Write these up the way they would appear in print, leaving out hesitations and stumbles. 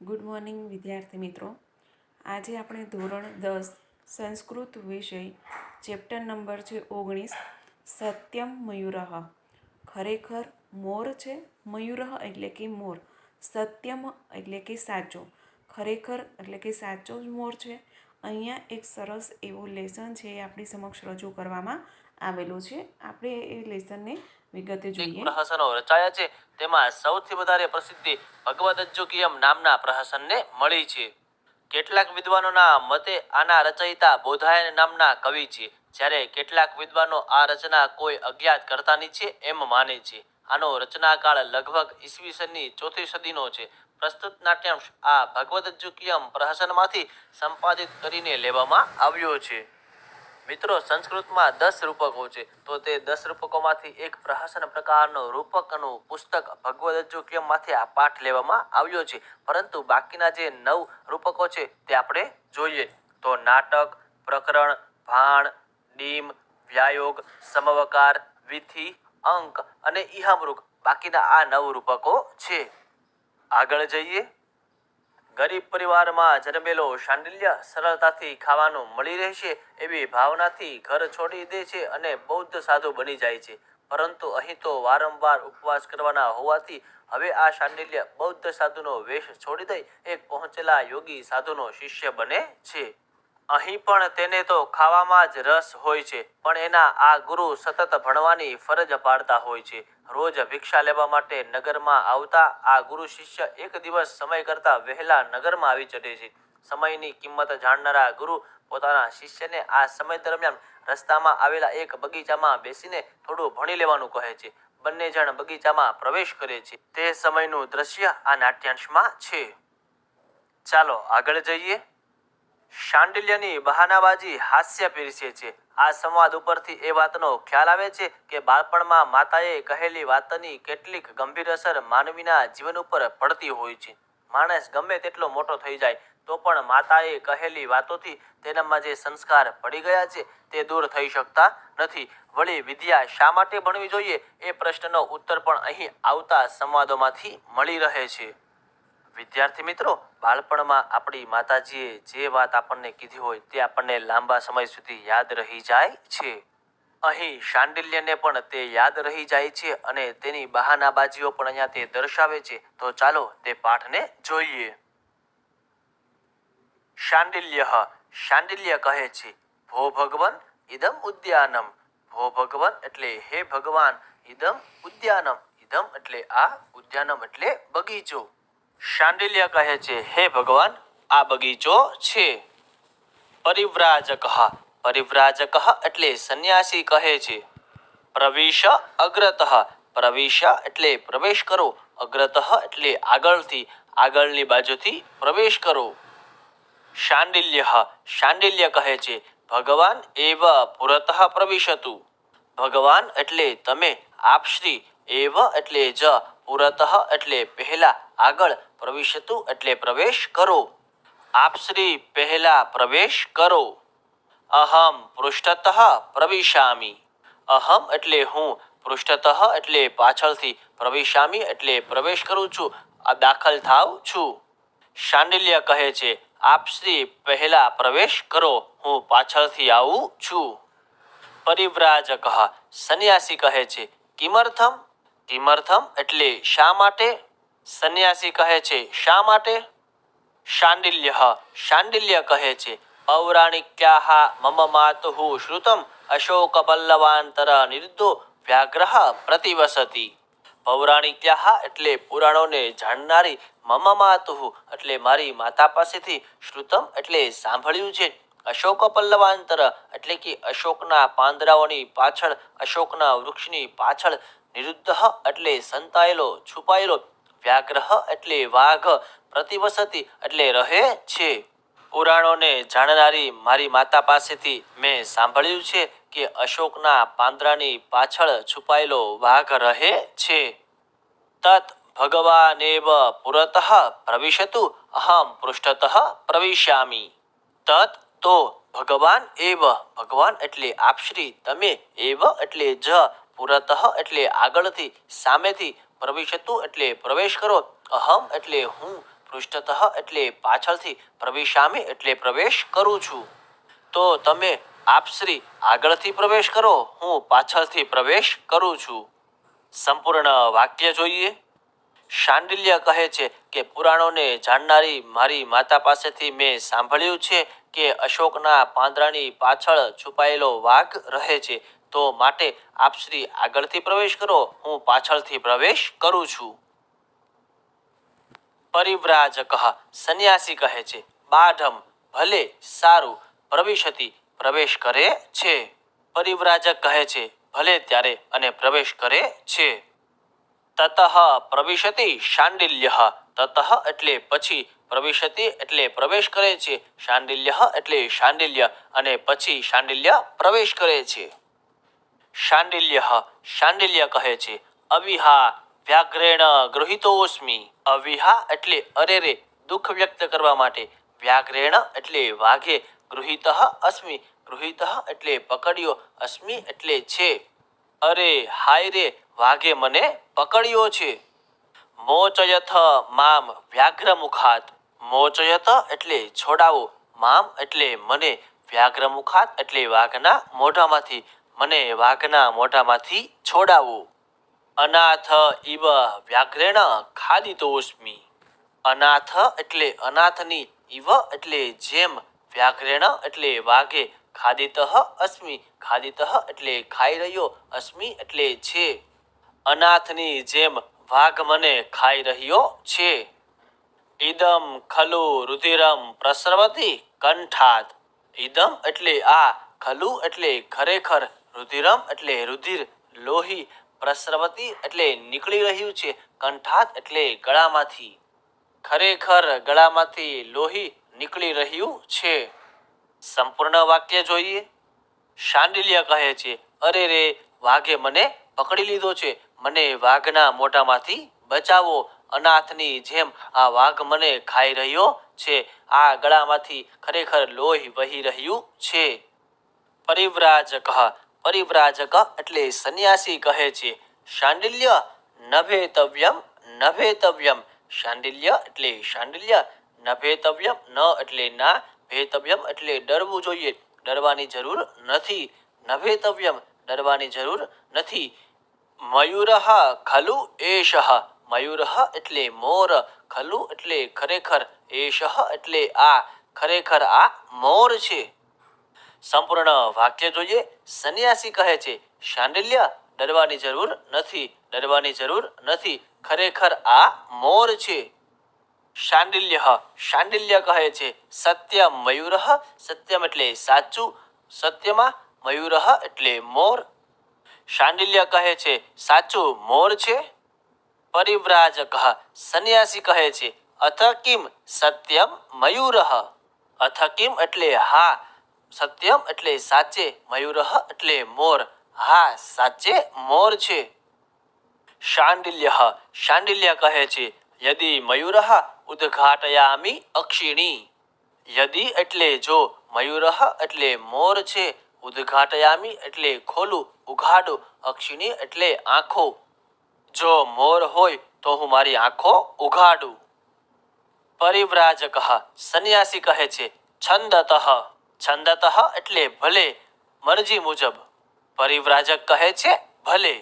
Good morning વિદ્યાર્થી મિત્રો. આજે આપણે ધોરણ 10 સંસ્કૃત વિષય ચેપ્ટર નંબર છે 19 સત્યમ મયુરઃ. ખરેખર મોર છે, મયુરઃ એટલે કે મોર, સત્યમ એટલે કે સાચો, ખરેખર એટલે કે સાચો જ મોર છે. અહીંયા એક સરસ એવો લેસન છે એ આપણી સમક્ષ રજૂ કરવામાં આવેલું છે. આપણે એ લેસનને વિગતે જોઈએ. પ્રહસનો રચાયા છે, તેમાં સૌથી વધારે પ્રસિદ્ધિ ભગવદજ્જુકિયમ નામના પ્રહસનને મળી છે. કેટલાક વિદ્વાનોના મતે આના રચયિતા બોધાયન નામના કવિ છે, જ્યારે કેટલાક વિદ્વાનો આ રચના કોઈ અજ્ઞાત કર્તાની છે એમ માને છે. આનો રચનાકાળ લગભગ ઈસવીસનની 4મી સદીનો છે. પ્રસ્તુત નાટ્યાંશ આ ભગવદજ્જુકિયમ પ્રહસનમાંથી સંપાદિત કરીને લેવામાં આવ્યો છે. મિત્રો, સંસ્કૃતમાં 10 રૂપકો છે, તો તે 10 રૂપકોમાંથી એક પ્રહસન પ્રકારનો રૂપકનું પુસ્તક ભગવદજ્જુકિયમમાંથી આ પાઠ લેવામાં આવ્યો છે. પરંતુ બાકીના જે 9 રૂપકો છે તે આપણે જોઈએ તો નાટક, પ્રકરણ, ભાણ, ડીમ, વ્યાયોગ, સમવકાર, વિધિ, અંક અને ઇહામૃગ, બાકીના આ 9 રૂપકો છે. આગળ જઈએ. ગરીબ પરિવારમાં જન્મેલો શાંડિલ્ય સરળતાથી ખાવાનું મળી રહેશે એવી ભાવનાથી ઘર છોડી દે છે અને બૌદ્ધ સાધુ બની જાય છે. પરંતુ અહીં તો વારંવાર ઉપવાસ કરવાના હોવાથી હવે આ શાંડિલ્ય બૌદ્ધ સાધુનો વેશ છોડી દઈ એક પહોંચેલા યોગી સાધુનો શિષ્ય બને છે. અહીં પણ તેને તો ખાવામાં જ રસ હોય છે, પણ એના આ ગુરુ સતત ભણવાની ફરજ પાડતા હોય છે. રોજ ભિક્ષા લેવા માટે નગરમાં આવતા આ ગુરુ શિષ્ય એક દિવસ સમય કરતા વહેલા નગરમાં આવી ચડે છે. સમયની કિંમત જાણનારા ગુરુ પોતાના શિષ્યને આ સમય દરમિયાન રસ્તામાં આવેલા એક બગીચામાં બેસીને થોડું ભણી લેવાનું કહે છે. બંને જણ બગીચામાં પ્રવેશ કરે છે. તે સમયનું દ્રશ્ય આ નાટ્યાંશમાં છે. ચાલો આગળ જઈએ. શાંડિલ્યની બહાનાબાજી હાસ્ય પીરસે છે. આ સંવાદ ઉપરથી એ વાતનો ખ્યાલ આવે છે કે બાળપણમાં માતાએ કહેલી વાતની કેટલીક ગંભીર અસર માનવીના જીવન ઉપર પડતી હોય છે. માણસ ગમે તેટલો મોટો થઈ જાય તો પણ માતાએ કહેલી વાતોથી તેનામાં જે સંસ્કાર પડી ગયા છે તે દૂર થઈ શકતા નથી. વળી વિદ્યા શા માટે ભણવી જોઈએ એ પ્રશ્નનો ઉત્તર પણ અહીં આવતા સંવાદોમાંથી મળી રહે છે. વિદ્યાર્થી મિત્રો, બાળપણમાં આપણી માતાજીએ જે વાત આપણને કીધી હોય તે આપણને લાંબા સમય સુધી યાદ રહી જાય છે. અહીં શાંડિલ્યને પણ તે યાદ રહી જાય છે અને તેની બહાનાબાજીઓ પણ અહીંયા તે દર્શાવે છે. તો ચાલો તે પાઠને જોઈએ. શાંડિલ્ય કહે છે, ભો ભગવન ઇદમ ઉદ્યાનમ. ભો ભગવન એટલે હે ભગવાન, ઇદમ ઉદ્યાનમ, ઇદમ એટલે આ, ઉદ્યાનમ એટલે બગીચો. શાંડિલ્ય કહે છે, હે ભગવાન, આ બગીચો છે. પરિવ્રાજક, પરિવ્રાજક એટલે સંન્યાસી કહે છે. પ્રવિશ અગ્રતઃ, પ્રવિશ એટલે પ્રવેશ કરો, અગ્રતઃ એટલે આગળથી, આગળની બાજુથી પ્રવેશ કરો. શાંડિલ્ય કહે છે, ભગવાન એવ પુરતઃ પ્રવિશતુ. ભગવાન એટલે તમે, આપ શ્રી, એવ એટલે જ, પુરતઃ એટલે પહેલા, આગળ, પ્રવિશતુ એટલે પ્રવેશ કરો. આપ શ્રી પહેલા પ્રવેશ કરો. અહમ પૃષ્ઠતઃ પ્રવિશામી. અહમ એટલે હું, પૃષ્ઠતઃ એટલે પાછળથી, પ્રવિશામી એટલે પ્રવેશ કરું છું, દાખલ થાવ છું. શાંડિલ્ય કહે છે, આપ શ્રી પહેલા પ્રવેશ કરો, હું પાછળથી આવું છું. પરિવ્રાજક, સંન્યાસી કહે છે, કિમર્થમ. કિમર્થમ એટલે શા માટે. સંન્યાસી કહે છે, શા માટે. શાંડિલ્ય કહે છે, પૌરાણિક્યાઃ મમ માતુઃ શ્રુતમ અશોક પલ્લવાંતર નિરુદ્ધો વ્યાઘ્રઃ પ્રતિવસતિ. પૌરાણિક્યાઃ એટલે પુરાણોને જાણનારી, મમ માતુઃ એટલે મારી માતા પાસેથી, શ્રુતમ એટલે સાંભળ્યું છે, અશોક પલ્લવાંતર એટલે કે અશોકના પાંદડાઓની પાછળ, અશોકના વૃક્ષની પાછળ, નિરુદ્ધ એટલે સંતાયેલો, છુપાયેલો, વ્યાઘ્રઃ એટલે વાઘ, પ્રતિવસતિ એટલે રહે છે. પુરાણોને જાણનારી મારી માતા પાસેથી મેં સાંભળ્યું છે કે અશોકના પાંદડાની પાછળ છુપાયેલો વાઘ રહે છે. તત ભગવાનેવ પુરતઃ પ્રવિશતુ અહમ પૃષ્ઠતઃ પ્રવિશામી. તત તો ભગવાન એવ, ભગવાન એટલે આપ શ્રી, તમે, એવ એટલે જ, પુરતઃ એટલે આગળથી, સામેથી, પ્રવિશતુ એટલે પ્રવેશ કરો, અહમ એટલે હું, પૃષ્ઠતઃ એટલે પાછળથી, પ્રવિશામિ એટલે પ્રવેશ કરું છું. તો તમે આપશ્રી આગળથી પ્રવેશ કરો, હું પાછળથી પ્રવેશ કરું છું. સંપૂર્ણ વાક્ય જોઈએ. શાંડિલ્ય કહે છે કે પુરાણોને જાણનારી મારી માતા પાસેથી મેં સાંભળ્યું છે કે અશોકના પાંદડાની પાછળ છુપાયેલો વાઘ રહે છે. તો માટે આપશ્રી આગળથી પ્રવેશ કરો, હું પાછળથી પ્રવેશ કરું છું. પરિવ્રાજક સંન્યાસી કહે છે બાઢમ ભલે સારું, પ્રવિશતિ પ્રવેશ કરે છે. પરિવ્રાજક કહે છે ભલે ત્યારે અને પ્રવેશ કરે છે. તતઃ પ્રવિશતિ શાંડિલ્ય, તતઃ એટલે પછી, પ્રવિશતિ એટલે પ્રવેશ કરે છે, શાંડિલ્ય એટલે શાંડિલ્ય અને પછી શાંડિલ્ય પ્રવેશ કરે છે. શાંડિલ્ય કહે છે અવિહા વ્યાઘ્રેણ ગૃહિતોસ્મિ. અવિહા એટલે અરે રે, દુઃખ વ્યક્ત કરવા માટે, વ્યાઘ્રેણ એટલે વાઘે, ગૃહિત અસ્મિ, ગૃહિત એટલે પકડ્યો, અસ્મિ એટલે છે. અરે હાય રે, વાઘે મને પકડ્યો છે. મોચયથ મામ વ્યાઘ્ર મુખાત. મોચયત એટલે છોડાવો, મામ એટલે મને, વ્યાઘ્ર મુખાત એટલે વાઘના મોઢામાંથી, મને વાઘના મોઢામાંથી છોડાવો. અનાથ ઇવ વ્યાઘ્રેણ ખાદિતોસ્મિ. અનાથ એટલે અનાથની, ઇવ એટલે જેમ, વ્યાઘ્રેણ એટલે વાઘે, ખાદિત અસ્મિ, ખાદિત એટલે ખાઈ રહ્યો, અસ્મિ એટલે છે. અનાથની જેમ વાઘ મને ખાઈ રહ્યો છે. ઇદમ ખલુ રુધિરમ પ્રસ્રવતી કંઠાત. ઇદમ એટલે આ, ખલુ એટલે ખરેખર, રુધિરમ એટલે રુધિર, લોહી, પ્રસ્રવતી એટલે નીકળી રહ્યું છે, કંઠાત એટલે ગળામાંથી. ખરેખર ગળામાંથી લોહી નીકળી રહ્યું છે. સંપૂર્ણ વાક્ય જોઈએ. શાંડિલ્ય કહે છે અરે રે, વાઘે મને પકડી લીધો છે, મને વાઘના મોઢામાંથી બચાવો. અનાથની જેમ આ વાઘ મને ખાઈ રહ્યો છે, આ ગળામાંથી ખરેખર લોહી વહી રહ્યું છે. પરિવ્રાજક એટલે સંન્યાસી કહે છે શાંડિલ્ય નભેતવ્યમ, નભેતવ્યમ. શાંડિલ્ય એટલે શાંડિલ્ય, નભેતવ્યમ ન એટલે ના, ભેતવ્યમ એટલે ડરવું જોઈએ, ડરવાની જરૂર નથી, નભેતવ્યમ ડરવાની જરૂર નથી. મયુર ખલુ એષ, મયુર એટલે મોર, ખલુ એટલે ખરેખર, એષ એટલે આ, ખરેખર આ મોર છે. સંપૂર્ણ વાક્ય જોઈએ. સંન્યાસી કહે છે શાંડિલ્ય ડરવાની જરૂર નથી, ડરવાની જરૂર નથી, ખરેખર આ મોર છે. શાંડિલ્ય કહે છે સત્યમ મયુર, સત્યમ એટલે સાચું, સત્યમાં, મયુર એટલે મોર. શાંડિલ્ય કહે છે સાચું મોર છે. પરિવ્રાજક સંન્યાસી કહે છે અથ કિમ સત્યમ મયુર. અથ કિમ એટલે હા, સત્યમ એટલે સાચે, મયુર એટલે મોર, હા સાચે મોર છે. શાંડિલ્ય કહે છે યદિ મયુર ઉદ્ઘાટયામિ અક્ષિણી. યદિ એટલે જો, મયુર એટલે મોર છે, ઉદ્ઘાટયામિ એટલે ખોલું, ઉઘાડું, અક્ષિણી એટલે આંખો. જો મોર હોય તો હું મારી આંખો ઉઘાડું. પરિવ્રાજક સંન્યાસી કહે છે છંદતઃ. છંદતઃ એટલે ભલે, મરજી મુજબ. પરિવ્રાજક કહે છે ભલે.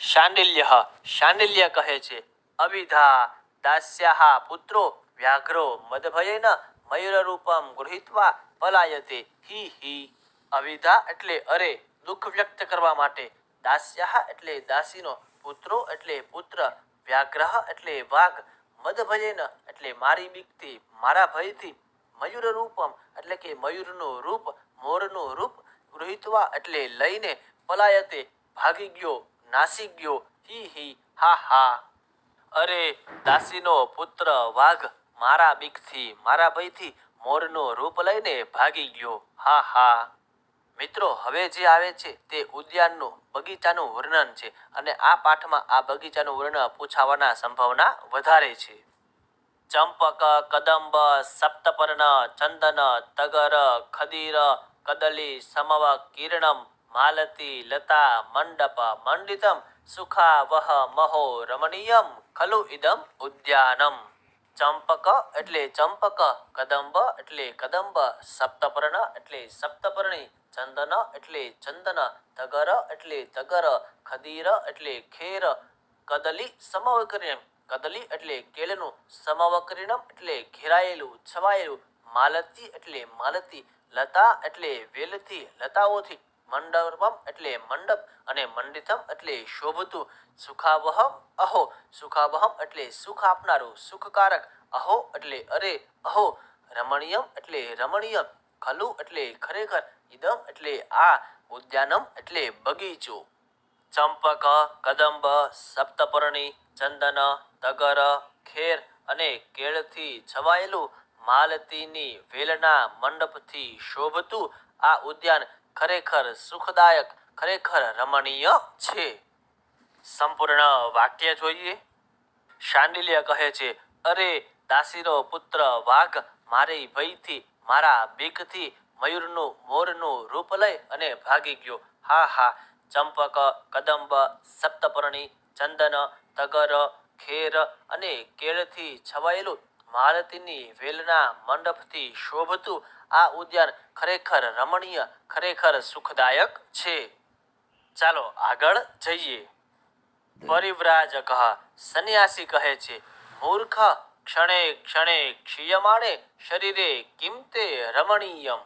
શાંડિલ્ય કહે છે અવિધા દાસ્યાહ પુત્રો વ્યાઘ્રો મદભયેન મયુર રૂપમ ગૃહીત્વા પલાયતે હિ હિ. અવિધા એટલે અરે, દુઃખ વ્યક્ત કરવા માટે, દાસ્યાહ એટલે દાસીનો, પુત્રો એટલે પુત્ર, વ્યાઘ્રહ એટલે વાઘ, મદભયેન એટલે મારી બીકથી, મારા ભયથી, મયુર રૂપમ એટલે કે મયુરનું રૂપ, મોરનું રૂપ, ગૃહીત્વા એટલે લઈને, પલાયતે ભાગી ગયો, નાસી ગયો, હી હી હા હા. અરે દાસીનો પુત્ર વાઘ મારા બીકથી, મારા ભયથી મોરનું રૂપ લઈને ભાગી ગયો, હા હા. મિત્રો હવે જે આવે છે તે ઉદ્યાનનું, બગીચાનું વર્ણન છે અને આ પાઠમાં આ બગીચાનું વર્ણન પૂછાવાના સંભાવના વધારે છે. ચંપક, કદંબ, સપ્તપર્ણ, ચંદન, તગર, ખદીર, કદલી, સમવ, કિરણમ, માલતી, લતા, મંડપ, મંડિતમ, સુખા વહ મહો રમણીયમ ખલુ ઇદમ ઉદ્યાનમ. ચંપક એટલે ચંપક, કદંબ એટલે કદંબ, સપ્તપર્ણ એટલે સપ્તપર્ણી, ચંદન એટલે ચંદન, તગર એટલે તગર, ખદીર એટલે ખેર, કદલી સમવકરીણમ, કદલી એટલે કેળનું, સમવકરીણમ એટલે ઘેરાયેલું છવાયેલું, માલતી એટલે માલતી, લતા એટલે વેલથી લતાઓથી, મંડપમ એટલે મંડપ અને મંડિતમ એટલે શોભતું, સુખાવહમ અહો, સુખાવહમ એટલે સુખ આપનારું સુખકારક, અહો એટલે અરે, અહો, રમણીયમ એટલે રમણીય, ખલુ એટલે ખરેખર, ઇદમ એટલે આ, ઉદ્યાનમ એટલે બગીચો. ચંપક, કદંબ, સપ્તપર્ણી, ચંદન, તગર, ખેર અને કેળથી છવાયેલું, માલતીની વેલના મંડપથી શોભતું આ ઉદ્યાન ખરેખર સુખદાયક, ખરેખર રમણીય છે. સંપૂર્ણ વાક્ય જોઈએ. શાંડિલ્ય કહે છે, અરે દાસીનો પુત્ર વાઘ મારી ભયથી, મારા બીકથી મયુરનું મોરનું રૂપ લઈ અને ભાગી ગયો. હા હા. ચંપક, કદંબ, સપ્તપર્ણી, ચંદન, તગર, ખેર અને કેળથી છવાયેલું, માલતીની વેલના મંડપથી શોભતું આ ઉદ્યાન ખરેખર રમણીય, ખરેખર સુખદાયક છે. ચાલો આગળ જઈએ. પરિવ્રાજક સંન્યાસી કહે છે, મૂર્ખ ક્ષણે ક્ષણે ક્ષીયમાણે શરીરે કિમ તે રમણીયમ.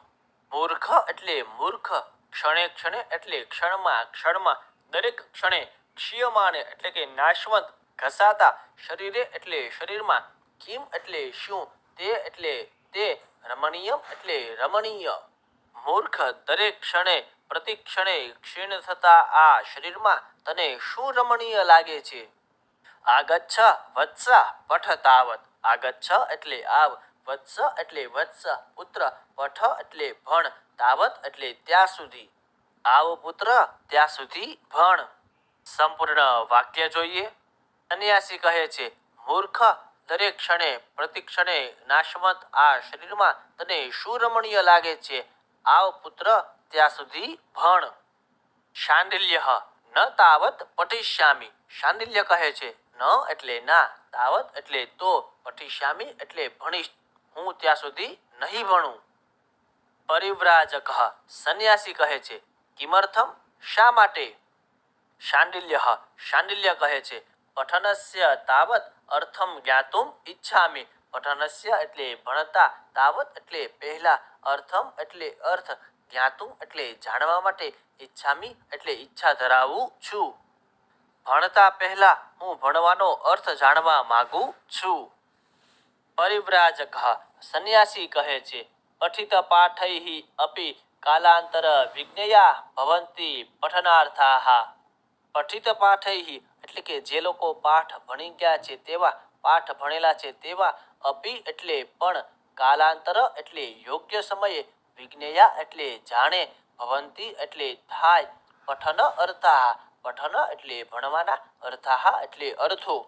મૂર્ખ એટલે મૂર્ખ, ક્ષણે ક્ષણે એટલે ક્ષણમાં ક્ષણમાં, દરેક ક્ષણે, ક્ષીયમાણે એટલે કે નાશવંત ઘસાતા, શરીરે એટલે શરીરમાં, કિમ એટલે શું, તે એટલે તે, રમણીયમ એટલે રમણીય. મૂર્ખ દરેક ક્ષણે પ્રતિક્ષણે ક્ષીણ થતા આ શરીરમાં તને શું રમણીય લાગે છે. આગચ્છ વત્સ પઠ તાવત. આગચ્છ એટલે આવ, વત્સ એટલે વત્સ પુત્ર, પઠ એટલે ભણ, તાવત એટલે ત્યાં સુધી. આવ પુત્ર, ત્યાં સુધી ભણ. સંપૂર્ણ વાક્ય જોઈએ. સંન્યાસી કહે છે, મૂર્ખ દરેક ક્ષણે પ્રતિક્ષણે નાશવંત આ શરીરમાં તને શું રમણીય લાગે છે. આવ પુત્ર, ત્યાં સુધી ભણ. શાંડિલ્ય ન તાવત પઠિષ્યામિ. શાંડિલ્ય કહે છે, ન એટલે ના, તાવત એટલે તો, પઠિષ્યામિ એટલે ભણીશ, હું ત્યાં સુધી નહીં ભણું. પરિવ્રાજક સંન્યાસી કહે છે, કિમર્થમ શા માટે. શાંડિલ્ય શાંડિલ્ય કહે છે, પઠનસ્ય તાવત અર્થમ જ્ઞાતુમ ઈચ્છામિ. પઠનસ્ય એટલે ભણતા, તાવત એટલે પહેલા, અર્થમ એટલે અર્થ, જ્ઞાતુમ એટલે જાણવા માટે, ઈચ્છામિ એટલે ઈચ્છા ધરાવું છું. ભણતા પહેલા હું ભણવાનો અર્થ જાણવા માંગુ છું. પરિવ્રાજક સંન્યાસી કહે છે, પઠિત પાઠૈઃ અપી કાલાંતર વિજ્ઞયા ભવંતિ પઠનાર્થાઃ. પઠિત પાઠૈઃ એટલે કે જે લોકો પાઠ ભણી ગયા છે તેવા, પાઠ ભણેલા છે તેવા, અપી એટલે પણ, કાલાંતર એટલે યોગ્ય સમયે, વિજ્ઞયા એટલે જાણે, ભવંતિ એટલે થાય, પઠન અર્થાઃ, પઠન એટલે ભણવાના, અર્થાઃ એટલે અર્થો.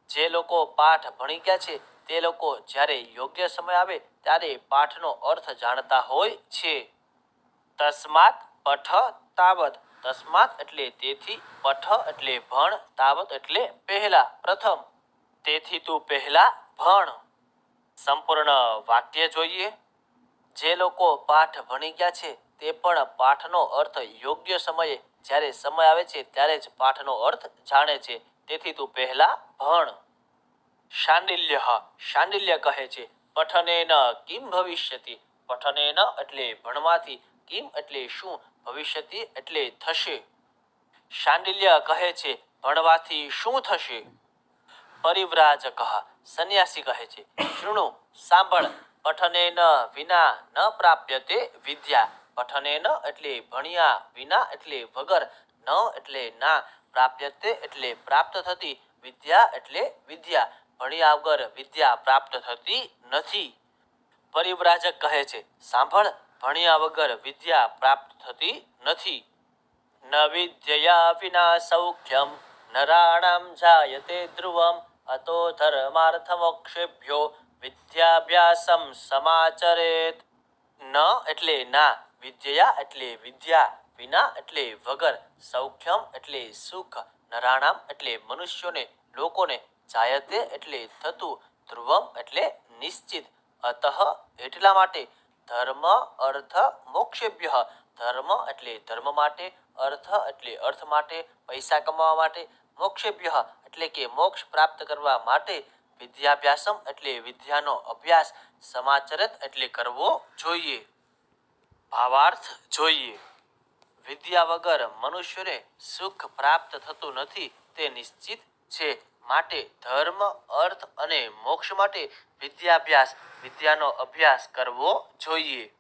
જે લોકો પાઠ ભણી ગયા છે તે લોકો જ્યારે યોગ્ય સમય આવે ત્યારે પાઠનો અર્થ જાણતા હોય છે. તસ્માત પઠ તાવત. તસ્માત એટલે તેથી, પઠ એટલે ભણ, તાવત એટલે પહેલા, પ્રથમ. તેથી તું પહેલા ભણ. સંપૂર્ણ વાક્ય જોઈએ. જે લોકો પાઠ ભણી ગયા છે તે પણ પાઠનો અર્થ યોગ્ય સમયે, જ્યારે સમય આવે છે ત્યારે જ પાઠનો અર્થ જાણે છે. તેથી તું પહેલા ભણ. શાંડિલ્ય શાંડિલ્ય કહે છે, પઠનેન કિમ ભવિષ્યતિ. પઠનેન એટલે ભણવાથી, કિમ એટલે શું, ભવિષ્યતિ એટલે થશે. શાંડિલ્ય કહે છે, ભણવાથી શું થશે. પરિવ્રાજક સંન્યાસી કહે છે, શૃણુ સાંભળ, પઠનેન વિના ન પ્રાપ્યતે વિદ્યા. પઠનેન એટલે ભણ્યા, વિના એટલે વગર, ન એટલે ના, પ્રાપ્યતે એટલે પ્રાપ્ત થતી, વિદ્યા એટલે વિદ્યા, ભણ્યા વગર વિદ્યા પ્રાપ્ત થતી નથી. પરિવ્રાજક કહે છે, સાંભળ, ભણ્યા વગર વિદ્યા પ્રાપ્ત થતી નથી. ન વિદ્યયા વિના સૌખ્યમ નરાણામ જાયતે ધ્રુવમ અતો ધર્માર્થમોક્ષેભ્યો વિદ્યાભ્યાસમ સમાચરેત. ન એટલે ના, વિદ્યયા એટલે વિદ્યા, વિના એટલે વગર, સૌખ્યમ એટલે સુખ, નરાણામ એટલે મનુષ્યોને, લોકોને, જાયતે એટલે થતું, ધ્રુવમ એટલે નિશ્ચિત, અતઃ એટલા માટે, ધર્મ અર્થ મોક્ષેભ્ય, ધર્મ એટલે ધર્મ માટે, અર્થ એટલે અર્થ માટે, પૈસા કમાવા માટે, મોક્ષેભ્ય એટલે કે મોક્ષ પ્રાપ્ત કરવા માટે, વિદ્યાભ્યાસમ એટલે વિદ્યાનો અભ્યાસ, સમાચરત એટલે કરવો જોઈએ. ભાવાર્થ જોઈએ. વિદ્યા વગર મનુષ્યને સુખ પ્રાપ્ત થતું નથી તે નિશ્ચિત છે. માટે ધર્મ અર્થ અને મોક્ષ માટે વિદ્યાનો અભ્યાસ કરવો જોઈએ.